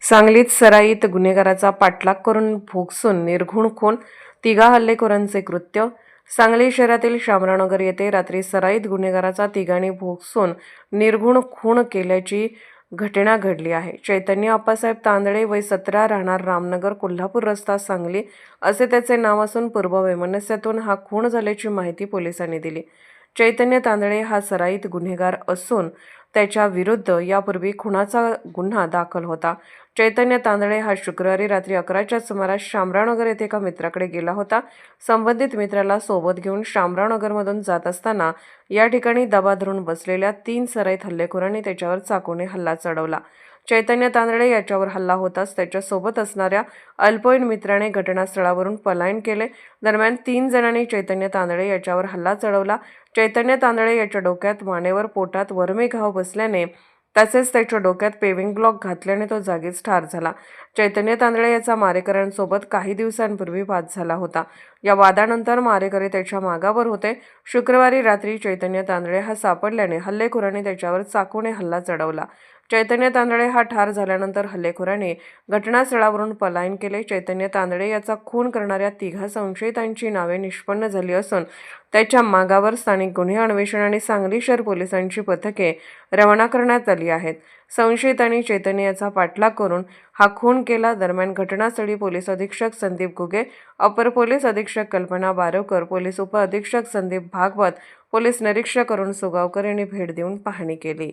सांगलीत सराईत गुन्हेगाराचा पाठलाग करून भोगसून निर्घुण खून, तिघा हल्लेखोरांचे कृत्य. सांगली शहरातील शामरावनगर येथे रात्री सराईत गुन्हेगाराचा तिघांनी भोगसून निर्घुण खून केल्याची घटना घडली आहे. चैतन्य आप्पासाहेब तांदळे वय 17 राहणार रामनगर कोल्हापूर रस्ता सांगली असे त्याचे नाव असून पूर्व वैमनस्यातून हा खून झाल्याची माहिती पोलिसांनी दिली. चैतन्य तांदळे हा सराईत गुन्हेगार असून त्याच्या विरुद्ध यापूर्वी खुनाचा गुन्हा दाखल होता. चैतन्य तांदळे हा शुक्रवारी रात्री 11च्या सुमारास शामरावनगर येथे एका मित्राकडे गेला होता. संबंधित मित्राला सोबत घेऊन शामरावनगरमधून जात असताना या ठिकाणी दबा धरून बसलेल्या 3 सराईत हल्लेखोरांनी त्याच्यावर चाकूने हल्ला चढवला. चैतन्य तांदळे याच्यावर हल्ला होताच त्याच्यासोबत असणाऱ्या अल्पवयीन मित्राने घटनास्थळावरून पलायन केले. दरम्यान 3 जणांनी चैतन्य तांदळे याच्यावर हल्ला चढवला. चैतन्य तांदळे याच्या डोक्यात, मानेवर, पोटात वरमे घाव बसल्याने तसेच त्याच्या डोक्यात पेविंग ब्लॉक घातल्याने तो जागीच ठार झाला. चैतन्य तांदळे याचा मारेकऱ्यांसोबत काही दिवसांपूर्वी वाद झाला होता. या वादानंतर मारेकरी त्याच्या मागावर होते. शुक्रवारी रात्री चैतन्य तांदळे हा सापडल्याने हल्लेखोरांनी त्याच्यावर चाकूने हल्ला चढवला. चैतन्य तांदळे हा ठार झाल्यानंतर हल्लेखोरांनी घटनास्थळावरून पलायन केले. चैतन्य तांदळे याचा खून करणाऱ्या तिघा संशयितांची नावे निष्पन्न झाली असून त्याच्या मागावर स्थानिक गुन्हे अन्वेषण आणि सांगली शहर पोलिसांची पथके रवाना करण्यात आली आहेत. संशयितांनी चैतन्य याचा पाठलाग करून हा खून केला. दरम्यान घटनास्थळी पोलीस अधीक्षक संदीप घुगे, अपर पोलीस अधीक्षक कल्पना बारवकर, पोलीस उप अधीक्षक संदीप भागवत, पोलीस निरीक्षक अरुण सुगावकर यांनी भेट देऊन पाहणी केली.